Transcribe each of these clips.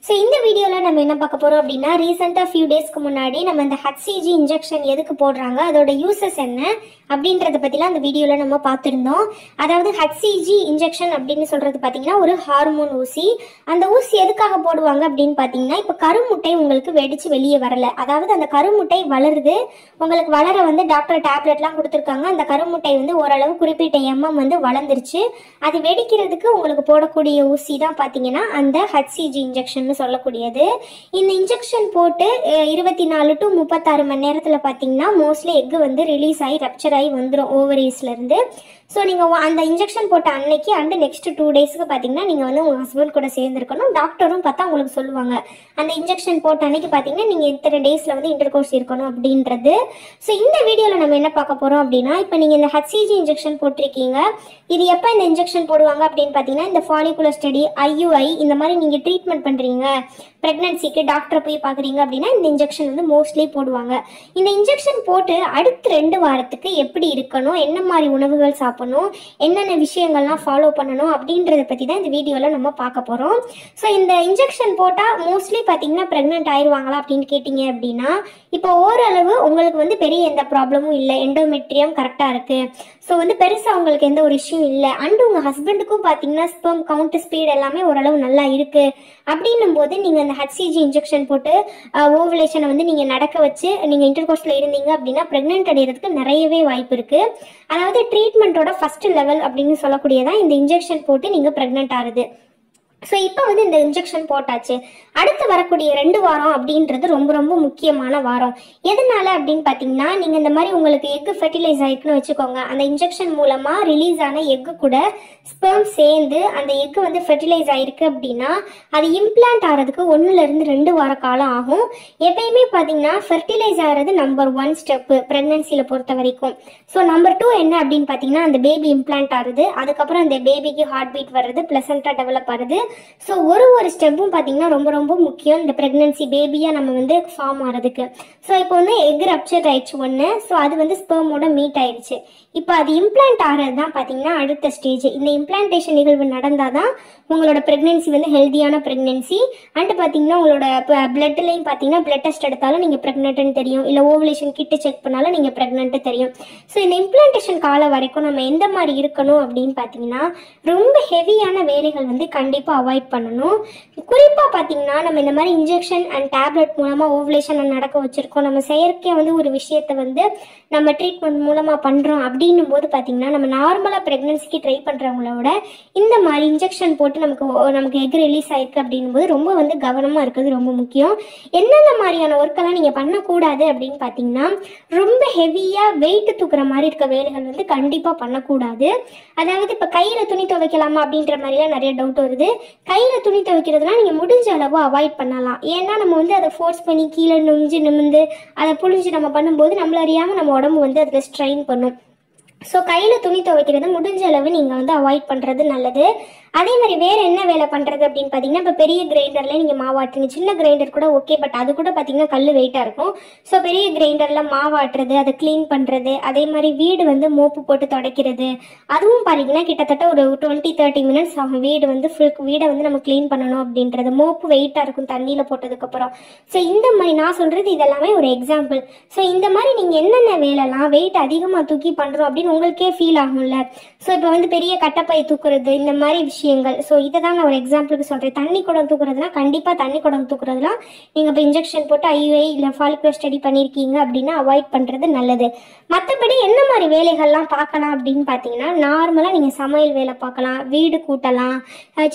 So இந்த வீடியோவில் நம்ம என்ன பார்க்க போகிறோம் அப்படின்னா ரீசெண்டாக ஃபியூ டேஸ்க்கு முன்னாடி நம்ம இந்த ஹச்சிஜி இன்ஜெக்ஷன் எதுக்கு போடுறாங்க அதோட யூசஸ் என்ன அப்படின்றத பற்றிலாம் அந்த வீடியோவில் நம்ம பார்த்துருந்தோம். அதாவது ஹச்சிஜி இன்ஜெக்ஷன் அப்படின்னு சொல்கிறது பார்த்தீங்கன்னா ஒரு ஹார்மோன் ஊசி. அந்த ஊசி எதுக்காக போடுவாங்க அப்படின்னு பார்த்தீங்கன்னா இப்போ கருமுட்டை உங்களுக்கு வெடித்து வெளியே வரலை, அதாவது அந்த கருமுட்டை வளருது, உங்களுக்கு வளர வந்து டாக்டர் டேப்லெட்லாம் கொடுத்துருக்காங்க. அந்த கருமுட்டை வந்து ஓரளவு குறிப்பிட்ட எம்எம் வந்து வளர்ந்துருச்சு. அது வெடிக்கிறதுக்கு உங்களுக்கு போடக்கூடிய ஊசி தான் பார்த்தீங்கன்னா அந்த ஹச்சிஜி இன்ஜெக்ஷன் சொல்லக்கூடியது. இந்த இன்ஜெக்ஷன் போட்டு 24 to 36 மணி நேரத்தில் பார்த்தீங்கன்னா மோஸ்ட்லி எக் வந்து ரிலீஸ் ஆகி ரப்சர் ஆகி வந்துடும் ஓவரீஸ்லேருந்து. ஸோ நீங்கள் அந்த இன்ஜெக்ஷன் போட்ட அன்னைக்கு அண்ட் நெக்ஸ்ட் 2 டேஸ்க்கு பார்த்தீங்கன்னா நீங்கள் வந்து உங்கள் ஹஸ்பண்ட் கூட சேர்ந்துருக்கணும். டாக்டரும் பார்த்தா உங்களுக்கு சொல்லுவாங்க அந்த இன்ஜெக்ஷன் போட்ட அன்னைக்கு பார்த்தீங்கன்னா நீங்கள் இத்தனை டேஸில் வந்து இன்டர் கோர்ஸ் இருக்கணும் அப்படின்றது. ஸோ இந்த வீடியோவில் நம்ம என்ன பார்க்க போகிறோம் அப்படின்னா இப்போ நீங்கள் இந்த ஹச்சிஜி இன்ஜெக்ஷன் போட்டிருக்கீங்க, இது எப்போ இந்த இன்ஜெக்ஷன் போடுவாங்க அப்படின்னு பார்த்தீங்கன்னா இந்த ஃபாலிகுலர் ஸ்டடி IUI இந்த மாதிரி நீங்கள் ட்ரீட்மெண்ட் பண்ணுறீங்க, ப்ரெக்னன்சிக்கு டாக்டரை போய் பார்க்குறீங்க அப்படின்னா இந்த இன்ஜெக்ஷன் வந்து மோஸ்ட்லி போடுவாங்க. இந்த இன்ஜெக்ஷன் போட்டு அடுத்த 2 வாரத்துக்கு எப்படி இருக்கணும், என்ன மாதிரி உணவுகள் சாப்பிடணும், என்னென்ன விஷயங்கள்லாம் ஃபாலோ பண்ணணும் அப்படின்றத பற்றி தான் இந்த வீடியோவில் நம்ம பார்க்க போகிறோம். ஸோ இந்த இன்ஜெக்ஷன் போட்டால் மோஸ்ட்லி பார்த்தீங்கன்னா ப்ரெக்னென்ட் ஆயிடுவாங்களா அப்படின்னு கேட்டிங்க அப்படின்னா இப்போ ஓரளவு உங்களுக்கு வந்து பெரிய எந்த ப்ராப்ளமும் இல்லை, எண்டோமெட்ரியம் கரெக்டாக இருக்குது. ஸோ வந்து பெருசாக உங்களுக்கு எந்த ஒரு இஷ்யூ இல்லை. அண்ட் உங்கள் ஹஸ்பண்டுக்கும் பார்த்தீங்கன்னா ஸ்பெர்ம் கவுண்ட் ஸ்பீட் எல்லாமே ஓரளவு நல்லா இருக்குது அப்படின்னும் போது நீங்கள் இந்த ஹச்சிஜி இன்ஜெக்ஷன் போட்டு ஓவலேஷனை வந்து நீங்கள் நடக்க வச்சு நீங்கள் இன்டர்கோர்ஸில் இருந்தீங்க அப்படின்னா ப்ரெக்னென்ட் அடைகிறதுக்கு நிறையவே வாய்ப்பு இருக்குது. அதாவது ட்ரீட்மெண்ட்டோட ஃபர்ஸ்ட் லெவல் அப்படின்னு சொல்லக்கூடியதான் இந்த இன்ஜெக்ஷன் போட்டு நீங்கள் ப்ரெக்னென்ட் ஆகுது. ஸோ இப்போ வந்து இந்த இன்ஜெக்ஷன் போட்டாச்சு, அடுத்து வரக்கூடிய 2 வாரம் அப்படின்றது ரொம்ப ரொம்ப முக்கியமான வாரம். எதனால அப்படின்னு பார்த்தீங்கன்னா நீங்கள் இந்த மாதிரி உங்களுக்கு எக்கு ஃபெர்டிலைஸ் ஆகிருக்குன்னு வச்சுக்கோங்க, அந்த இன்ஜெக்ஷன் மூலமாக ரிலீஸ் ஆன எக்கு கூட ஸ்பெர்ம் சேர்ந்து அந்த எக்கு வந்து ஃபெர்டிலைஸ் ஆகிருக்கு அப்படின்னா அது இம்ப்ளான்ட் ஆகிறதுக்கு 1-2 வார காலம் ஆகும். எப்பயுமே பார்த்தீங்கன்னா ஃபெர்டிலைஸ் ஆகிறது நம்பர் 1 ஸ்டெப்பு ப்ரெக்னன்சியில் பொறுத்த வரைக்கும். ஸோ நம்பர் 2 என்ன அப்படின்னு பார்த்தீங்கன்னா அந்த பேபி இம்ப்ளான்ட் ஆகுது, அதுக்கப்புறம் அந்த பேபிக்கு ஹார்ட் பீட் வர்றது, பிளசண்டா டெவலப் ஆகுது. ஸோ ஒரு ஸ்டெப்பும் பார்த்தீங்கன்னா ரொம்ப ரொம்ப முக்கியம் இந்த ப்ரெக்னன்சி பேபியாக நம்ம வந்து ஃபார்ம் ஆகிறதுக்கு. ஸோ இப்போ வந்து எக் ரப்சர் ஆயிடுச்சு ஒன்று, ஸோ அது வந்து ஸ்பெர்மோட மீட் ஆயிடுச்சு. இப்போ அது இம்ப்ளான்ட் ஆகிறது தான் பார்த்தீங்கன்னா அடுத்த ஸ்டேஜ். இந்த இம்ப்ளான்டேஷன் நிகழ்வு நடந்தால் தான் உங்களோட ப்ரெக்னன்சி வந்து ஹெல்த்தியான ப்ரெக்னன்சி. அண்ட் பார்த்தீங்கன்னா உங்களோட பிளட்லையும் பார்த்தீங்கன்னா பிளட் டெஸ்ட் எடுத்தாலும் நீங்கள் ப்ரெக்னென்ட்னு தெரியும், இல்லை ஓவலேஷன் கிட்ட செக் பண்ணாலும் நீங்கள் ப்ரெக்னென்ட் தெரியும். ஸோ இந்த இம்ப்ளான்டேஷன் காலம் வரைக்கும் நம்ம எந்த மாதிரி இருக்கணும் அப்படின்னு பார்த்தீங்கன்னா ரொம்ப ஹெவியான வேலைகள் வந்து கண்டிப்பாக அவாய்ட் பண்ணணும். குறிப்பாக பார்த்தீங்கன்னா நம்ம இந்த மாதிரி இன்ஜெக்ஷன் அண்ட் டேப்லெட் மூலமாக ஓவலேஷன் நடக்க வச்சுருக்கோம், நம்ம செயற்கையாக வந்து ஒரு விஷயத்தை வந்து நம்ம ட்ரீட்மெண்ட் மூலமாக பண்ணுறோம் அப்படின்னும் போது பார்த்தீங்கன்னா நம்ம நார்மலாக ப்ரெக்னன்சிக்கு ட்ரை பண்ணுறவங்களோட இந்த மாதிரி இன்ஜெக்ஷன் போட்டு நமக்கு எக் ரிலீஸ் ஆயிருக்கு அப்படின்னும் போது ரொம்ப வந்து கவனமாக இருக்கிறது ரொம்ப முக்கியம். எந்தெந்த மாதிரியான ஒர்க்கெல்லாம் நீங்கள் பண்ணக்கூடாது அப்படின்னு பார்த்தீங்கன்னா ரொம்ப ஹெவியாக வெயிட் தூக்குற மாதிரி இருக்க வேலைகள் வந்து கண்டிப்பாக பண்ணக்கூடாது. அதாவது இப்போ கையில் துணி துவைக்கலாமா அப்படின்ற மாதிரிலாம் நிறைய டவுட் வருது. கையில் துணி துவைக்கிறதுலாம் நீங்கள் முடிஞ்ச அளவு அவாய்ட் பண்ணலாம். ஏன்னா நம்ம வந்து அதை ஃபோர்ஸ் பண்ணி கீழே நிமிந்து அதை புழிஞ்சு நம்ம பண்ணும்போது நம்மள அறியாமல் நம்ம உடம்பு வந்து அதில் ஸ்ட்ரெயின் பண்ணும். ஸோ கையில் துணி துவைக்கிறது முடிஞ்ச அளவு நீங்கள் வந்து அவாய்ட் பண்ணுறது நல்லது. அதே மாதிரி வேறு என்ன வேலை பண்ணுறது அப்படின்னு பார்த்தீங்கன்னா இப்போ பெரிய கிரைண்டரில் நீங்கள் மாவாட்டுறீங்க, சின்ன கிரைண்டர் கூட ஓகே, பட் அது கூட பார்த்தீங்கன்னா கல் வெயிட்டாக இருக்கும். ஸோ பெரிய கிரைண்டரில் மாவாட்டுறது, அதை க்ளீன் பண்ணுறது, அதே மாதிரி வீடு வந்து மோப்பு போட்டு துடைக்கிறது, அதுவும் பார்த்தீங்கன்னா கிட்டத்தட்ட ஒரு 20-30 மினிட்ஸ் ஆகும். வீடு வந்து வீடை வந்து நம்ம க்ளீன் பண்ணணும் அப்படின்றது, மோப்பு வெயிட்டாக இருக்கும் தண்ணியில் போட்டதுக்கப்புறம். ஸோ இந்த மாதிரி நான் சொல்கிறது இதெல்லாமே ஒரு எக்ஸாம்பிள். ஸோ இந்த மாதிரி நீங்கள் என்னென்ன வேலைலாம் வெயிட் அதிகமாக தூக்கி பண்ணுறோம் அப்படின்னு உங்களுக்கே ஃபீல் ஆகும்ல. ஸோ இப்போ வந்து பெரிய கட்டப்பை தூக்குறது, இந்த மாதிரி விஷயங்கள். ஸோ இதை தான் நான் ஒரு எக்ஸாம்பிளுக்கு சொல்கிறேன். தண்ணி குடம் தூக்குறதுனா கண்டிப்பாக தண்ணி குடம் தூக்குறதுலாம் நீங்கள் இப்போ இன்ஜெக்ஷன் போட்டு IUI இல்லை ஃபாலிகுலர் ஸ்டடி பண்ணியிருக்கீங்க அப்படின்னா அவாய்ட் பண்ணுறது நல்லது. மற்றபடி என்ன மாதிரி வேலைகள்லாம் பார்க்கலாம் அப்படின்னு பார்த்தீங்கன்னா நார்மலாக நீங்கள் சமையல் வேலை பார்க்கலாம், வீடு கூட்டலாம்,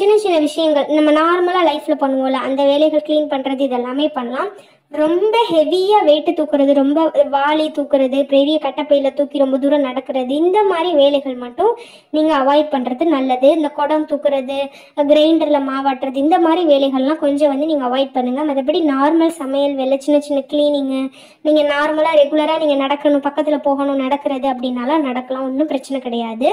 சின்ன சின்ன விஷயங்கள் நம்ம நார்மலாக லைஃப்பில் பண்ணுவோம்ல அந்த வேலைகள் க்ளீன் பண்ணுறது இதெல்லாமே பண்ணலாம். ரொம்ப ஹெவியாக வெயிட்டு தூக்குறது, ரொம்ப வாளி தூக்குறது, பெரிய கட்டப்பையில் தூக்கி ரொம்ப தூரம் நடக்கிறது, இந்த மாதிரி வேலைகள் மட்டும் நீங்கள் அவாய்ட் பண்ணுறது நல்லது. இந்த குடம் தூக்குறது, கிரைண்டரில் மாவாட்டுறது, இந்த மாதிரி வேலைகள்லாம் கொஞ்சம் வந்து நீங்கள் அவாய்ட் பண்ணுங்கள். மற்றபடி நார்மல் சமையல் வேலை, சின்ன சின்ன க்ளீனிங்கு, நீங்கள் நார்மலாக ரெகுலராக நீங்கள் நடக்கணும், பக்கத்தில் போகணும், நடக்கிறது அப்படின்னாலாம் நடக்கலாம், ஒன்றும் பிரச்சனை கிடையாது.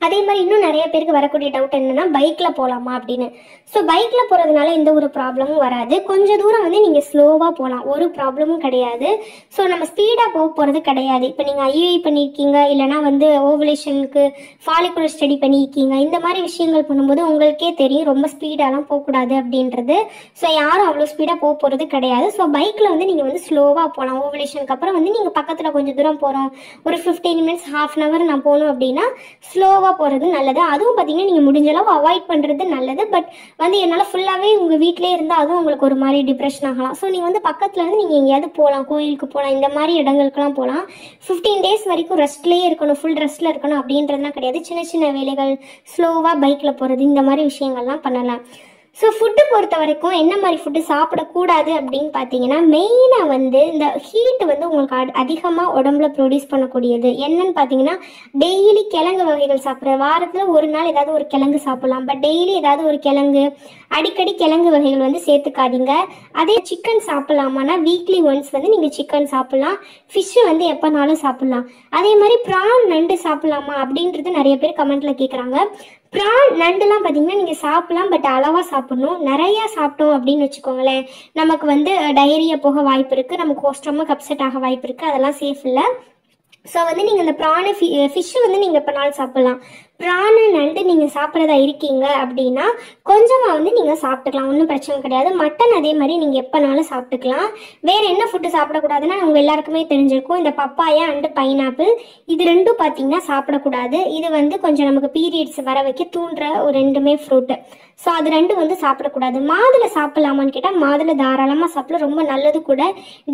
அதே மாதிரி இன்னும் நிறைய பேருக்கு வரக்கூடிய டவுட் என்னன்னா பைக்ல போகலாமா அப்படின்னு. ஸோ பைக்ல போறதுனால எந்த ஒரு ப்ராப்ளமும் வராது. கொஞ்சம் தூரம் வந்து நீங்க ஸ்லோவா போகலாம், ஒரு ப்ராப்ளமும் கிடையாது. ஸோ நம்ம ஸ்பீடா போறது கிடையாது. இப்போ நீங்க ஐயுஐ பண்ணியிருக்கீங்க, இல்லைனா வந்து ஓவலேஷனுக்கு ஃபாலிகுலர் ஸ்டடி பண்ணியிருக்கீங்க, இந்த மாதிரி விஷயங்கள் பண்ணும்போது உங்களுக்கே தெரியும் ரொம்ப ஸ்பீடாலாம் போகக்கூடாது அப்படின்றது. ஸோ யாரும் அவ்வளோ ஸ்பீடா போகிறது கிடையாது. ஸோ பைக்ல வந்து நீங்க வந்து ஸ்லோவா போகலாம். ஓவலேஷனுக்கு அப்புறம் வந்து நீங்க பக்கத்துல கொஞ்சம் தூரம் போறோம், ஒரு 15 மினிட்ஸ் ½ அன் அவர் நான் போகணும் அப்படின்னா ஸ்லோவா போறது நல்லது. அதுவும் பாத்தீங்கன்னா நீங்க முடிஞ்ச அளவு அவாய்ட் பண்றது நல்லது. பட் வந்து என்னால ஃபுல்லாவே உங்க வீட்லயே இருந்தா அதுவும் உங்களுக்கு ஒரு மாதிரி டிப்ரெஷன் ஆகலாம். ஸோ நீங்க வந்து பக்கத்துல இருந்து நீங்க எங்கேயாவது போகலாம், கோயிலுக்கு போகலாம், இந்த மாதிரி இடங்களுக்குலாம் போகலாம். 15 டேஸ் வரைக்கும் ரெஸ்ட்லயே இருக்கணும், ஃபுல் ரெஸ்ட்ல இருக்கணும் அப்படின்றதுலாம் கிடையாது. சின்ன சின்ன வேலைகள், ஸ்லோவா பைக்ல போறது, இந்த மாதிரி விஷயங்கள்லாம் பண்ணலாம். ஸோ ஃபுட்டு பொறுத்த வரைக்கும் என்ன மாதிரி ஃபுட்டு சாப்பிடக்கூடாது அப்படின்னு பார்த்தீங்கன்னா, மெயினாக வந்து இந்த ஹீட் வந்து உங்களுக்கு அதிகமாக உடம்புல ப்ரொடியூஸ் பண்ணக்கூடியது என்னன்னு பார்த்தீங்கன்னா, டெய்லி கிழங்கு வகைகள் சாப்பிட்ற, வாரத்தில் ஒரு நாள் ஏதாவது ஒரு கிழங்கு சாப்பிடலாம். பட் டெய்லி ஏதாவது ஒரு கிழங்கு, அடிக்கடி கிழங்கு வகைகள் வந்து சேர்த்துக்காதீங்க. அதே சிக்கன் சாப்பிடலாமான்னா வீக்லி ஒன்ஸ் வந்து நீங்கள் சிக்கன் சாப்பிடலாம். ஃபிஷ்ஷு வந்து எப்போனாலும் சாப்பிடலாம். அதே மாதிரி ப்ரான், நண்டு சாப்பிடலாமா அப்படின்றது நிறைய பேர் கமெண்ட்ல கேட்குறாங்க. ப்ரான், நண்டுலாம் பார்த்தீங்கன்னா நீங்கள் சாப்பிடலாம், பட் அளவாக சாப்பிடணும். நிறையா சாப்பிட்டோம் அப்படின்னு வச்சுக்கோங்களேன், நமக்கு வந்து டயரியா போக வாய்ப்பு இருக்குது, நமக்கு ஸ்டொமக் அப்செட் ஆக வாய்ப்பு இருக்குது, அதெல்லாம் சேஃப் இல்லை. ஸோ வந்து நீங்கள் இந்த ப்ரானு, ஃபிஷ்ஷு வந்து நீங்கள் எப்போனாலும் சாப்பிடலாம். ப்ரானு, நண்டு நீங்கள் சாப்பிட்றதா இருக்கீங்க அப்படின்னா கொஞ்சமாக வந்து நீங்கள் சாப்பிட்டுக்கலாம், ஒன்றும் பிரச்சனை கிடையாது. மட்டன் அதே மாதிரி நீங்கள் எப்போனாலும் சாப்பிட்டுக்கலாம். வேறு என்ன ஃபுட்டு சாப்பிடக்கூடாதுன்னா உங்கள் எல்லாருக்குமே தெரிஞ்சிருக்கும், இந்த பப்பாயா அண்டு பைனாப்பிள், இது ரெண்டும் பார்த்தீங்கன்னா சாப்பிடக்கூடாது. இது வந்து கொஞ்சம் நமக்கு பீரியட்ஸ் வர வைக்க தூண்டுற ஒரு ரெண்டுமே ஃப்ரூட்டு. ஸோ அது ரெண்டும் வந்து சாப்பிடக்கூடாது. மாதுளை சாப்பிடலாமான்னு கேட்டால் மாதுளை தாராளமாக சாப்பிடலாம், ரொம்ப நல்லது கூட.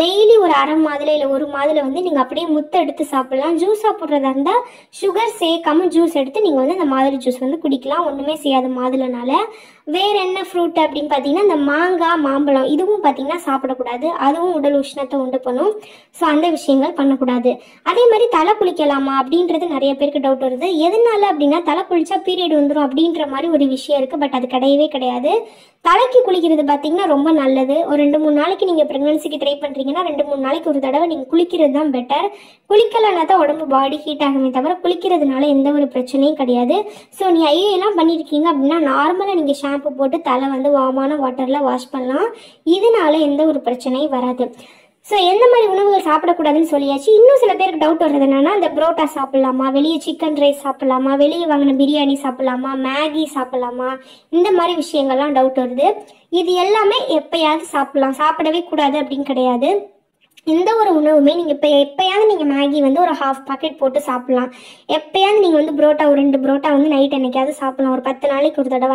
டெய்லி ஒரு அரை மாதுளை இல்லை ஒரு மாதுளை வந்து நீங்கள் அப்படியே முத்தை எடுத்து சாப்பிடலாம். ஜூஸாக போடுறதா இருந்தால் சுகர் சேர்க்காம ஜூஸ் எடுத்து நீங்கள் வந்து அந்த மாதுளை ஜூஸ் வந்து குடிக்கலாம், ஒன்றுமே செய்யாது மாதுளைனால. வேற என்ன ஃப்ரூட் அப்படின்னு பார்த்தீங்கன்னா, இந்த மாங்காய், மாம்பழம், இதுவும் பார்த்தீங்கன்னா சாப்பிடக்கூடாது, அதுவும் உடல் உஷ்ணத்தை உண்டு பண்ணும். ஸோ அந்த விஷயங்கள் பண்ணக்கூடாது. அதே மாதிரி தலை குளிக்கலாமா அப்படின்றது நிறைய பேருக்கு டவுட் வருது. எதனால அப்படின்னா, தலை குளிச்சா பீரியட் வந்துடும் அப்படின்ற மாதிரி ஒரு விஷயம் இருக்குது. பட் அது கிடையவே கிடையாது. தலைக்கு குளிக்கிறது பார்த்தீங்கன்னா ரொம்ப நல்லது. ஒரு 2-3 நாளைக்கு நீங்கள் ப்ரெக்னன்சிக்கு ட்ரை பண்ணுறீங்கன்னா 2-3 நாளைக்கு ஒரு தடவை நீங்கள் குளிக்கிறது தான் பெட்டர். குளிக்கலன்னா தான் உடம்பு பாடி ஹீட் ஆகுமே தவிர குளிக்கிறதுனால எந்த ஒரு பிரச்சனையும் கிடையாது. ஸோ நீ ஐயெல்லாம் பண்ணியிருக்கீங்க அப்படின்னா நார்மலாக நீங்கள் ஷாம்பு போட்டு தலை வந்து வார்மான வாட்டரில் வாஷ் பண்ணலாம். இதனால எந்த ஒரு பிரச்சனையும் வராது. ஸோ எந்த மாதிரி உணவுகள் சாப்பிடக்கூடாதுன்னு சொல்லியாச்சு. இன்னும் சில பேருக்கு டவுட் வர்றது என்னன்னா, இந்த புரோட்டா சாப்பிடலாமா, வெளியே சிக்கன் ரைஸ் சாப்பிடலாமா, வெளியே வாங்கின பிரியாணி சாப்பிடலாமா, மேகி சாப்பிடலாமா, இந்த மாதிரி விஷயங்கள்லாம் டவுட் வருது. இது எல்லாமே எப்பயாவது சாப்பிடலாம், சாப்பிடவே கூடாது அப்படின்னு கிடையாது. எந்த ஒரு உணவுமே நீங்கள் இப்போ எப்போயாவது நீங்கள் மேகி வந்து ஒரு ½ பாக்கெட் போட்டு சாப்பிட்லாம். எப்போயாவது நீங்கள் வந்து புரோட்டா ஒரு 2 புரோட்டா வந்து நைட் என்னைக்காவது சாப்பிடலாம், ஒரு 10 நாளைக்கு ஒரு தடவை.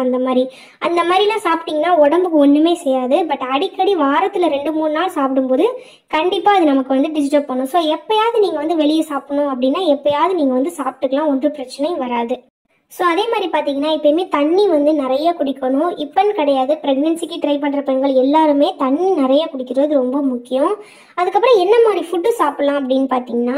அந்த மாதிரிலாம் சாப்பிட்டிங்கன்னா உடம்புக்கு ஒன்றுமே செய்யாது. பட் அடிக்கடி வாரத்தில் 2-3 நாள் சாப்பிடும்போது கண்டிப்பாக அது நமக்கு வந்து டிஸ்டர்ப் பண்ணும். ஸோ எப்போயாவது நீங்கள் வந்து வெளியே சாப்பிடணும் அப்படின்னா எப்போயாவது நீங்கள் வந்து சாப்பிட்டுக்கலாம், ஒன்றும் பிரச்சனையும் வராது. ஸோ அதே மாதிரி பார்த்தீங்கன்னா எப்பயுமே தண்ணி வந்து நிறைய குடிக்கணும். இப்போன்னு கிடையாது, ப்ரெக்னென்சிக்கு ட்ரை பண்ணுற பெண்கள் எல்லாருமே தண்ணி நிறைய குடிக்கிறது ரொம்ப முக்கியம். அதுக்கப்புறம் என்ன மாதிரி ஃபுட்டு சாப்பிட்லாம் அப்படின்னு பார்த்தீங்கன்னா,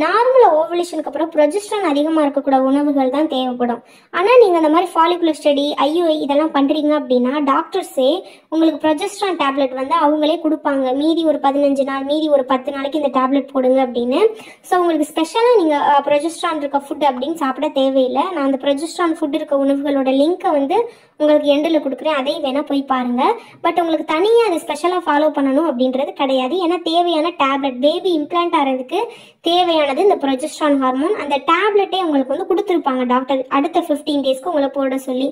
நார்மலாக ஓவலேஷனுக்கு அப்புறம் ப்ரொஜெஸ்ட்ரான் அதிகமாக இருக்கக்கூட உணவுகள் தான் தேவைப்படும். ஆனால் நீங்கள் அந்த மாதிரி ஃபாலிகுலர் ஸ்டடி, ஐயுஐ இதெல்லாம் பண்ணுறீங்க அப்படின்னா டாக்டர்ஸே உங்களுக்கு ப்ரொஜெஸ்ட்ரான் டேப்லெட் வந்து அவங்களே கொடுப்பாங்க. மீதி ஒரு 15 நாள், மீதி ஒரு 10 நாளைக்கு இந்த டேப்லெட் போடுங்க அப்படின்னு. ஸோ உங்களுக்கு ஸ்பெஷலாக நீங்கள் ப்ரொஜெஸ்ட்ரான் இருக்க ஃபுட் அப்படின்னு சாப்பிட தேவையில்லை. நான் அந்த ப்ரொஜெஸ்ட்ரான் ஃபுட் இருக்க உணவுகளோட லிங்க்கை வந்து உங்களுக்கு எண்டில் கொடுக்குறேன், அதையும் வேணால் போய் பாருங்கள். பட் உங்களுக்கு தனியாக அதை ஸ்பெஷலாக ஃபாலோ பண்ணணும் அப்படின்றது கிடையாது. ஏன்னா தேவையான டேப்லெட், பேபி இம்ப்ளான்ட் ஆகிறதுக்கு தேவையானது இந்த ப்ரொஜெஸ்ட்ரான் ஹார்மோன். அந்த டேப்லெட்டே உங்களுக்கு வந்து கொடுத்துருப்பாங்க டாக்டர், அடுத்த 15 டேஸ்க்கு உங்களை போட சொல்லி.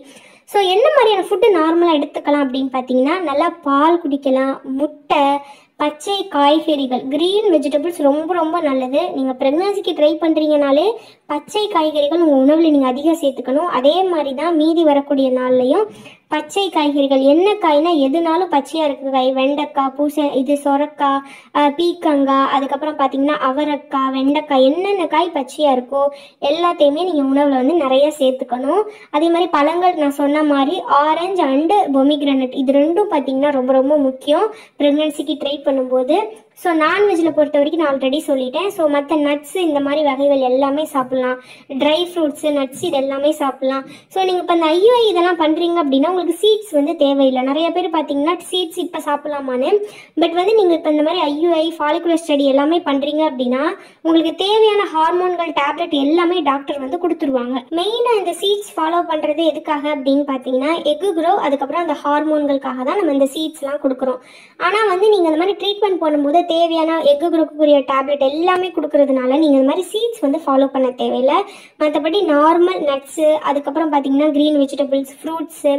ஸோ என்ன மாதிரியான ஃபுட்டு நார்மலாக எடுத்துக்கலாம் அப்படின்னு பார்த்தீங்கன்னா, நல்லா பால் குடிக்கலாம், முட்டை, பச்சை காய்கறிகள், கிரீன் வெஜிடபிள்ஸ் ரொம்ப ரொம்ப நல்லது. நீங்கள் ப்ரெக்னன்சிக்கு ட்ரை பண்ணுறீங்கனாலே பச்சை காய்கறிகள் உங்கள் உணவில் நீங்கள் அதிகம் சேர்த்துக்கணும். அதே மாதிரி தான் மீதி வரக்கூடிய நாள்லையும் பச்சை காய்கறிகள், என்ன காய்னா எதுனாலும் பச்சையாக இருக்க காய், வெண்டைக்காய், இது சொரக்காய், பீக்கங்காய், அதுக்கப்புறம் பார்த்தீங்கன்னா அவரைக்காய், வெண்டைக்காய், என்னென்ன காய் பச்சையாக இருக்கோ எல்லாத்தையுமே நீங்கள் உணவில் வந்து நிறைய சேர்த்துக்கணும். அதே மாதிரி பழங்கள் நான் சொன்ன மாதிரி ஆரஞ்சு அண்டு பொமிகிரானட், இது ரெண்டும் பார்த்தீங்கன்னா ரொம்ப ரொம்ப முக்கியம் ப்ரெக்னன்சிக்கு ட்ரை பண்ணும்போது. ஸோ நான்வெஜ்ஜில் பொறுத்த வரைக்கும் நான் ஆல்ரெடி சொல்லிட்டேன். ஸோ மற்ற நட்ஸு இந்த மாதிரி வகைகள் எல்லாமே சாப்பிட்லாம். ட்ரை ஃப்ரூட்ஸு நட்ஸ் இது எல்லாமே சாப்பிட்லாம். ஸோ நீங்கள் இப்போ இந்த ஐயுஐ இதெல்லாம் பண்ணுறீங்க அப்படின்னா உங்களுக்கு சீட்ஸ் வந்து தேவையில்லை. நிறைய பேர் பார்த்தீங்கன்னா சீட்ஸ் இப்போ சாப்பிட்லாமான்னு. பட் வந்து நீங்கள் இப்போ இந்த மாதிரி ஐயுஐ ஃபாலிகுலர் ஸ்டடி எல்லாமே பண்ணுறீங்க அப்படின்னா உங்களுக்கு தேவையான ஹார்மோன்கள் டேப்லெட் எல்லாமே டாக்டர் வந்து கொடுத்துருவாங்க. மெயினாக இந்த சீட்ஸ் ஃபாலோ பண்ணுறது எதுக்காக அப்படின்னு பார்த்தீங்கன்னா எக்கு க்ரோ, அதுக்கப்புறம் அந்த ஹார்மோன்களுக்காக தான் நம்ம இந்த சீட்ஸ்லாம் கொடுக்குறோம். ஆனால் வந்து நீங்கள் இந்த மாதிரி ட்ரீட்மெண்ட் பண்ணும்போது தேவையான எக்கு குரூப்புக்குரிய டேப்லெட் எல்லாமே கொடுக்கறதுனால நீங்கள் இந்த மாதிரி சீட்ஸ் வந்து ஃபாலோ பண்ண தேவையில்லை. மற்றபடி நார்மல் நட்ஸு, அதுக்கப்புறம் பார்த்தீங்கன்னா க்ரீன் வெஜிடபிள்ஸ், ஃப்ரூட்ஸு,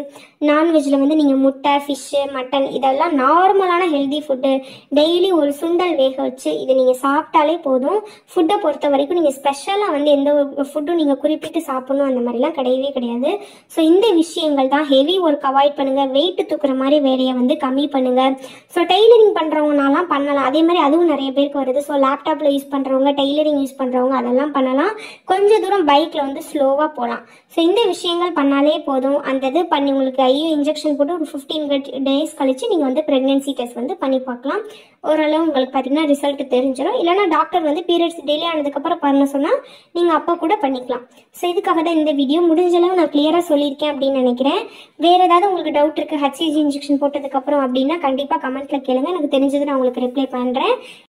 நான்வெஜ்ஜில் வந்து நீங்கள் முட்டை, ஃபிஷ்ஷு, மட்டன் இதெல்லாம் நார்மலான ஹெல்தி ஃபுட்டு. டெய்லி ஒரு சுண்டல் வேக வச்சு இது நீங்கள் சாப்பிட்டாலே போதும். ஃபுட்டை பொறுத்த வரைக்கும் நீங்கள் ஸ்பெஷலாக வந்து எந்த ஒரு ஃபுட்டும் நீங்கள் குறிப்பிட்டு சாப்பிடணும் அந்த மாதிரிலாம் கிடையவே கிடையாது. ஸோ இந்த விஷயங்கள் தான். ஹெவி ஒர்க் அவாய்ட் பண்ணுங்கள், வெயிட் தூக்குற மாதிரி வேலையை வந்து கம்மி பண்ணுங்கள். ஸோ டெய்லரிங் பண்ணுறவங்கனாலாம் பண்ணலாம். அதே மாதிரி அதுவும் நிறைய பேருக்கு வருது. ஸோ லேப்டாப்பில் யூஸ் பண்ணுறவங்க, டெய்லரிங் யூஸ் பண்ணுறவங்க அதெல்லாம் பண்ணலாம். கொஞ்சம் தூரம் பைக்கில் வந்து ஸ்லோவாக போகலாம். ஸோ இந்த விஷயங்கள் பண்ணாலே போதும். அந்த இது பண்ணி உங்களுக்கு ஐயோ இன்ஜெக்ஷன் போட்டு ஒரு 15 days கழிச்சு நீங்கள் வந்து ப்ரெக்னென்சி டெஸ்ட் வந்து பண்ணி பார்க்கலாம். ஓரளவு உங்களுக்கு பார்த்தீங்கன்னா ரிசல்ட் தெரிஞ்சிடும். இல்லைனா டாக்டர் வந்து பீரியட்ஸ் டிலே ஆனதுக்கப்புறம் பண்ண சொன்னால் நீங்கள் அப்போ கூட பண்ணிக்கலாம். ஸோ இதுக்காக தான் இந்த வீடியோ. முடிஞ்சளவு நான் கிளியராக சொல்லியிருக்கேன் அப்படின்னு நினைக்கிறேன். வேறு ஏதாவது உங்களுக்கு டவுட் இருக்குது HCG இன்ஜெக்ஷன் போட்டதுக்கப்புறம் அப்படின்னா கண்டிப்பாக கமெண்ட்டில் கேளுங்க. எனக்கு தெரிஞ்சது நான் உங்களுக்கு ரிப்ளை பண்ணுறேன்.